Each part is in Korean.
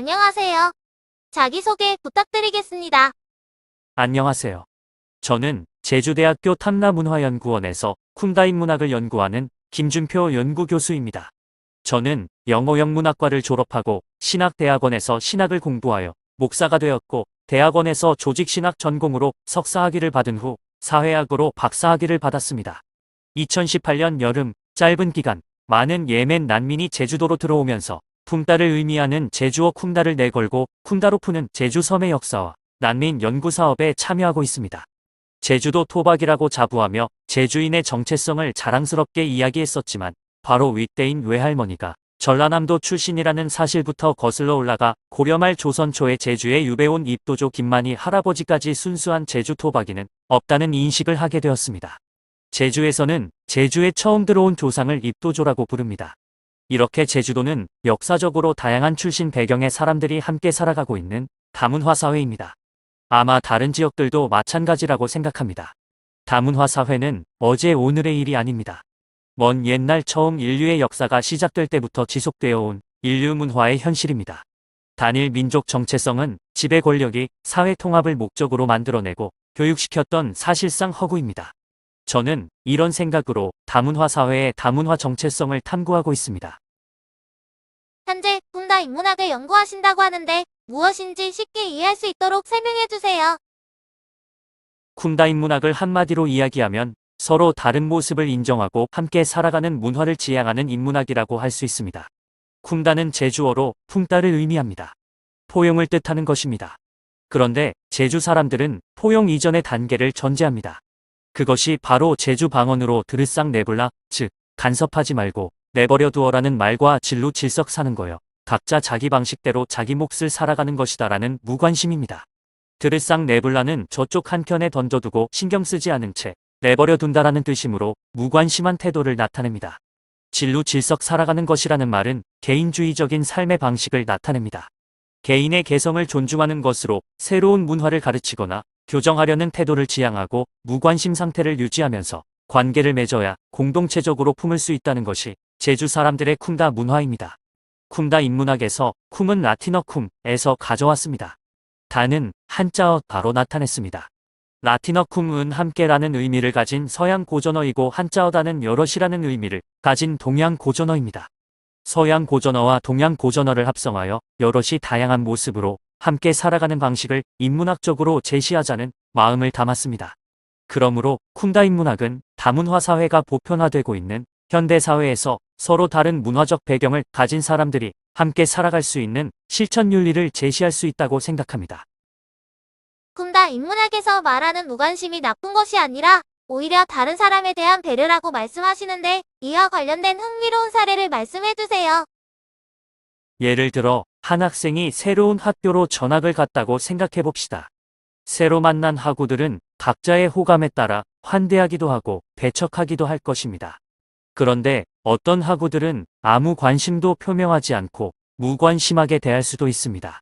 안녕하세요. 자기소개 부탁드리겠습니다. 안녕하세요. 저는 제주대학교 탐나문화연구원에서 쿤다인문학을 연구하는 김준표 연구교수입니다. 저는 영어영문학과를 졸업하고 신학대학원에서 신학을 공부하여 목사가 되었고, 대학원에서 조직신학 전공으로 석사학위를 받은 후 사회학으로 박사학위를 받았습니다. 2018년 여름, 짧은 기간 많은 예멘 난민이 제주도로 들어오면서 품다를 의미하는 제주어 쿰다를 내걸고 쿰다로 푸는 제주 섬의 역사와 난민 연구 사업에 참여하고 있습니다. 제주도 토박이라고 자부하며 제주인의 정체성을 자랑스럽게 이야기했었지만, 바로 윗대인 외할머니가 전라남도 출신이라는 사실부터 거슬러 올라가 고려 말 조선 초에 제주에 유배온 입도조 김만희 할아버지까지 순수한 제주 토박이는 없다는 인식을 하게 되었습니다. 제주에서는 제주에 처음 들어온 조상을 입도조라고 부릅니다. 이렇게 제주도는 역사적으로 다양한 출신 배경의 사람들이 함께 살아가고 있는 다문화 사회입니다. 아마 다른 지역들도 마찬가지라고 생각합니다. 다문화 사회는 어제 오늘의 일이 아닙니다. 먼 옛날 처음 인류의 역사가 시작될 때부터 지속되어 온 인류 문화의 현실입니다. 단일 민족 정체성은 지배 권력이 사회 통합을 목적으로 만들어내고 교육시켰던 사실상 허구입니다. 저는 이런 생각으로 다문화 사회의 다문화 정체성을 탐구하고 있습니다. 현재 쿰다 인문학을 연구하신다고 하는데 무엇인지 쉽게 이해할 수 있도록 설명해 주세요. 쿰다인문학을 한마디로 이야기하면 서로 다른 모습을 인정하고 함께 살아가는 문화를 지향하는 인문학이라고 할 수 있습니다. 쿰다는 제주어로 품다를 의미합니다. 포용을 뜻하는 것입니다. 그런데 제주 사람들은 포용 이전의 단계를 전제합니다. 그것이 바로 제주 방언으로 드르싹 내불라, 즉 간섭하지 말고 내버려 두어라는 말과 진루 질석 사는 거요. 각자 자기 방식대로 자기 몫을 살아가는 것이다라는 무관심입니다. 드르싹 내불라는 저쪽 한켠에 던져두고 신경 쓰지 않은 채 내버려 둔다라는 뜻이므로 무관심한 태도를 나타냅니다. 진루 질석 살아가는 것이라는 말은 개인주의적인 삶의 방식을 나타냅니다. 개인의 개성을 존중하는 것으로 새로운 문화를 가르치거나 교정하려는 태도를 지향하고 무관심 상태를 유지하면서 관계를 맺어야 공동체적으로 품을 수 있다는 것이 제주 사람들의 쿰다 문화입니다. 쿰다 인문학에서 쿰은 라틴어 쿰에서 가져왔습니다. 다는 한자어 바로 나타냈습니다. 라틴어 쿰은 함께라는 의미를 가진 서양 고전어이고 한자어 다는 여럿이라는 의미를 가진 동양 고전어입니다. 서양 고전어와 동양 고전어를 합성하여 여럿이 다양한 모습으로 함께 살아가는 방식을 인문학적으로 제시하자는 마음을 담았습니다. 그러므로 쿰다 인문학은 다문화 사회가 보편화되고 있는 현대 사회에서 서로 다른 문화적 배경을 가진 사람들이 함께 살아갈 수 있는 실천 윤리를 제시할 수 있다고 생각합니다. 쿰다 인문학에서 말하는 무관심이 나쁜 것이 아니라 오히려 다른 사람에 대한 배려라고 말씀하시는데 이와 관련된 흥미로운 사례를 말씀해 주세요. 예를 들어 한 학생이 새로운 학교로 전학을 갔다고 생각해 봅시다. 새로 만난 학우들은 각자의 호감에 따라 환대하기도 하고 배척하기도 할 것입니다. 그런데 어떤 학우들은 아무 관심도 표명하지 않고 무관심하게 대할 수도 있습니다.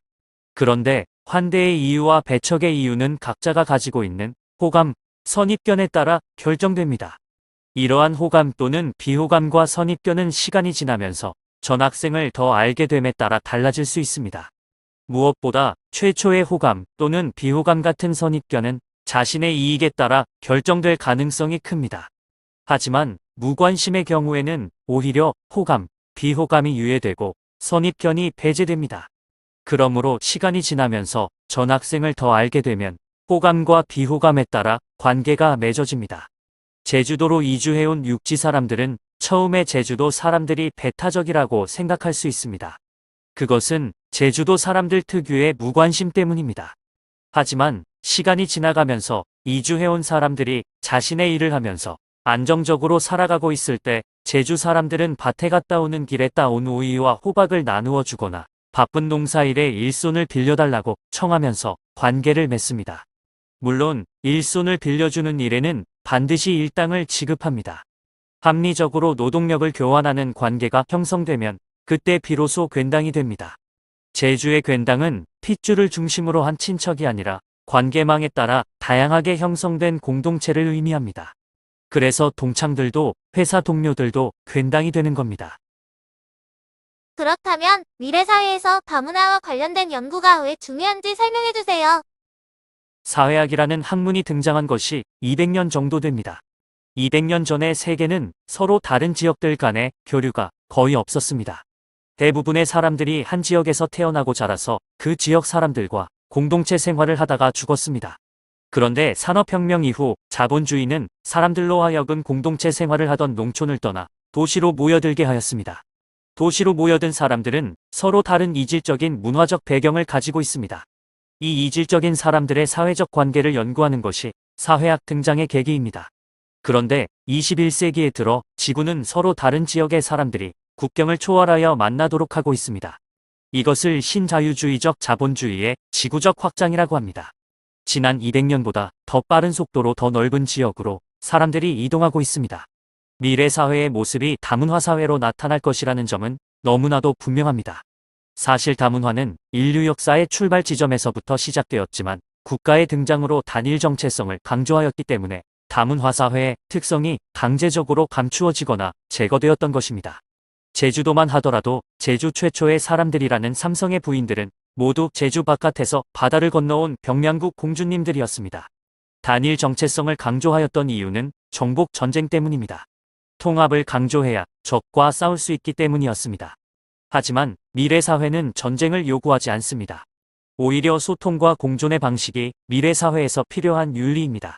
그런데 환대의 이유와 배척의 이유는 각자가 가지고 있는 호감, 선입견에 따라 결정됩니다. 이러한 호감 또는 비호감과 선입견은 시간이 지나면서 전학생을 더 알게 됨에 따라 달라질 수 있습니다. 무엇보다 최초의 호감 또는 비호감 같은 선입견은 자신의 이익에 따라 결정될 가능성이 큽니다. 하지만 무관심의 경우에는 오히려 호감, 비호감이 유예되고 선입견이 배제됩니다. 그러므로 시간이 지나면서 전학생을 더 알게 되면 호감과 비호감에 따라 관계가 맺어집니다. 제주도로 이주해온 육지 사람들은 처음에 제주도 사람들이 배타적이라고 생각할 수 있습니다. 그것은 제주도 사람들 특유의 무관심 때문입니다. 하지만 시간이 지나가면서 이주해온 사람들이 자신의 일을 하면서 안정적으로 살아가고 있을 때 제주 사람들은 밭에 갔다 오는 길에 따온 오이와 호박을 나누어 주거나 바쁜 농사일에 일손을 빌려달라고 청하면서 관계를 맺습니다. 물론 일손을 빌려주는 일에는 반드시 일당을 지급합니다. 합리적으로 노동력을 교환하는 관계가 형성되면 그때 비로소 괜당이 됩니다. 제주의 괜당은 핏줄을 중심으로 한 친척이 아니라 관계망에 따라 다양하게 형성된 공동체를 의미합니다. 그래서 동창들도 회사 동료들도 괜당이 되는 겁니다. 그렇다면 미래 사회에서 다문화와 관련된 연구가 왜 중요한지 설명해 주세요. 사회학이라는 학문이 등장한 것이 200년 정도 됩니다. 200년 전의 세계는 서로 다른 지역들 간의 교류가 거의 없었습니다. 대부분의 사람들이 한 지역에서 태어나고 자라서 그 지역 사람들과 공동체 생활을 하다가 죽었습니다. 그런데 산업혁명 이후 자본주의는 사람들로 하여금 공동체 생활을 하던 농촌을 떠나 도시로 모여들게 하였습니다. 도시로 모여든 사람들은 서로 다른 이질적인 문화적 배경을 가지고 있습니다. 이 이질적인 사람들의 사회적 관계를 연구하는 것이 사회학 등장의 계기입니다. 그런데 21세기에 들어 지구는 서로 다른 지역의 사람들이 국경을 초월하여 만나도록 하고 있습니다. 이것을 신자유주의적 자본주의의 지구적 확장이라고 합니다. 지난 200년보다 더 빠른 속도로 더 넓은 지역으로 사람들이 이동하고 있습니다. 미래 사회의 모습이 다문화 사회로 나타날 것이라는 점은 너무나도 분명합니다. 사실 다문화는 인류 역사의 출발 지점에서부터 시작되었지만 국가의 등장으로 단일 정체성을 강조하였기 때문에 다문화 사회의 특성이 강제적으로 감추어지거나 제거되었던 것입니다. 제주도만 하더라도 제주 최초의 사람들이라는 삼성의 부인들은 모두 제주 바깥에서 바다를 건너온 병량국 공주님들이었습니다. 단일 정체성을 강조하였던 이유는 정복 전쟁 때문입니다. 통합을 강조해야 적과 싸울 수 있기 때문이었습니다. 하지만 미래 사회는 전쟁을 요구하지 않습니다. 오히려 소통과 공존의 방식이 미래 사회에서 필요한 윤리입니다.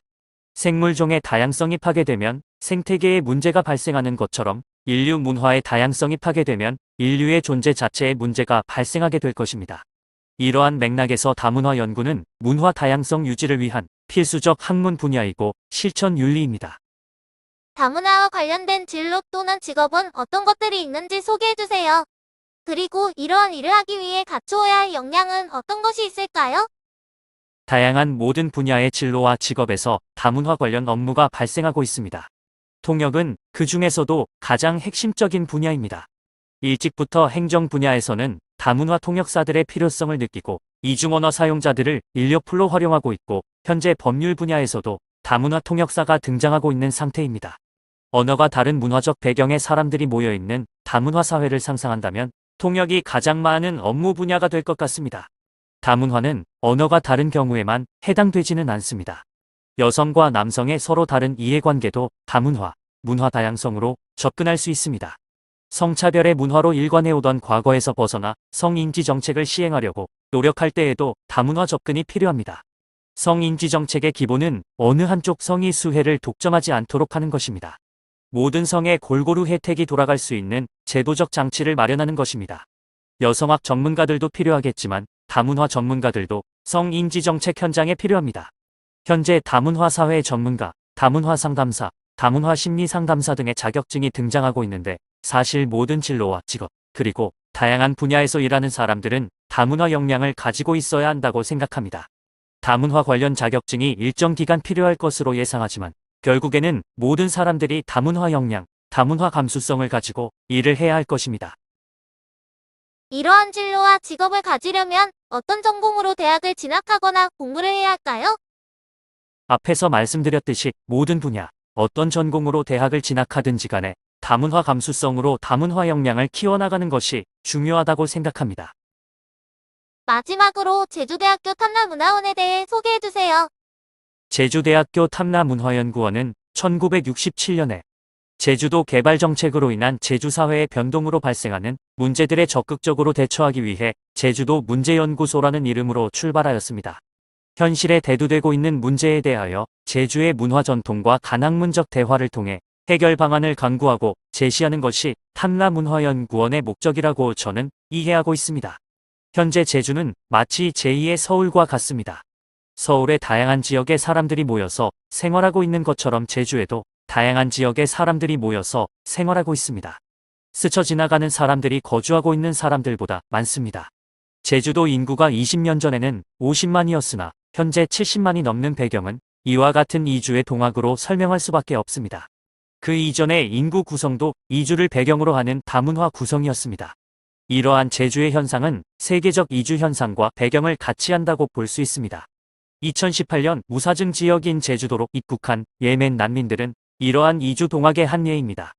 생물종의 다양성이 파괴되면 생태계에 문제가 발생하는 것처럼 인류 문화의 다양성이 파괴되면 인류의 존재 자체에 문제가 발생하게 될 것입니다. 이러한 맥락에서 다문화 연구는 문화 다양성 유지를 위한 필수적 학문 분야이고 실천 윤리입니다. 다문화와 관련된 진로 또는 직업은 어떤 것들이 있는지 소개해 주세요. 그리고 이러한 일을 하기 위해 갖추어야 할 역량은 어떤 것이 있을까요? 다양한 모든 분야의 진로와 직업에서 다문화 관련 업무가 발생하고 있습니다. 통역은 그 중에서도 가장 핵심적인 분야입니다. 일찍부터 행정 분야에서는 다문화 통역사들의 필요성을 느끼고 이중언어 사용자들을 인력풀로 활용하고 있고 현재 법률 분야에서도 다문화 통역사가 등장하고 있는 상태입니다. 언어가 다른 문화적 배경의 사람들이 모여있는 다문화 사회를 상상한다면 통역이 가장 많은 업무 분야가 될 것 같습니다. 다문화는 언어가 다른 경우에만 해당되지는 않습니다. 여성과 남성의 서로 다른 이해관계도 다문화, 문화 다양성으로 접근할 수 있습니다. 성차별의 문화로 일관해오던 과거에서 벗어나 성인지 정책을 시행하려고 노력할 때에도 다문화 접근이 필요합니다. 성인지 정책의 기본은 어느 한쪽 성이 수혜를 독점하지 않도록 하는 것입니다. 모든 성에 골고루 혜택이 돌아갈 수 있는 제도적 장치를 마련하는 것입니다. 여성학 전문가들도 필요하겠지만 다문화 전문가들도 성인지 정책 현장에 필요합니다. 현재 다문화 사회 전문가, 다문화 상담사, 다문화 심리 상담사 등의 자격증이 등장하고 있는데 사실 모든 진로와 직업, 그리고 다양한 분야에서 일하는 사람들은 다문화 역량을 가지고 있어야 한다고 생각합니다. 다문화 관련 자격증이 일정 기간 필요할 것으로 예상하지만 결국에는 모든 사람들이 다문화 역량, 다문화 감수성을 가지고 일을 해야 할 것입니다. 이러한 진로와 직업을 가지려면 어떤 전공으로 대학을 진학하거나 공부를 해야 할까요? 앞에서 말씀드렸듯이 모든 분야, 어떤 전공으로 대학을 진학하든지 간에 다문화 감수성으로 다문화 역량을 키워나가는 것이 중요하다고 생각합니다. 마지막으로 제주대학교 탐나문화원에 대해 소개해 주세요. 제주대학교 탐나문화연구원은 1967년에 제주도 개발 정책으로 인한 제주 사회의 변동으로 발생하는 문제들에 적극적으로 대처하기 위해 제주도 문제연구소라는 이름으로 출발하였습니다. 현실에 대두되고 있는 문제에 대하여 제주의 문화 전통과 간학문적 대화를 통해 해결 방안을 강구하고 제시하는 것이 탐나문화연구원의 목적이라고 저는 이해하고 있습니다. 현재 제주는 마치 제2의 서울과 같습니다. 서울의 다양한 지역의 사람들이 모여서 생활하고 있는 것처럼 제주에도 다양한 지역의 사람들이 모여서 생활하고 있습니다. 스쳐 지나가는 사람들이 거주하고 있는 사람들보다 많습니다. 제주도 인구가 20년 전에는 50만이었으나 현재 70만이 넘는 배경은 이와 같은 이주의 동학으로 설명할 수밖에 없습니다. 그 이전의 인구 구성도 이주를 배경으로 하는 다문화 구성이었습니다. 이러한 제주의 현상은 세계적 이주 현상과 배경을 같이 한다고 볼 수 있습니다. 2018년 무사증 지역인 제주도로 입국한 예멘 난민들은 이러한 이주 동학의 한 예입니다.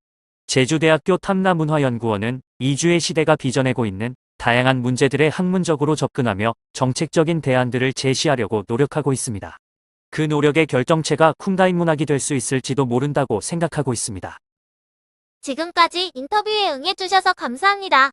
제주대학교 탐나문화연구원은 이주의 시대가 빚어내고 있는 다양한 문제들에 학문적으로 접근하며 정책적인 대안들을 제시하려고 노력하고 있습니다. 그 노력의 결정체가 쿵다 인문학이 될 수 있을지도 모른다고 생각하고 있습니다. 지금까지 인터뷰에 응해주셔서 감사합니다.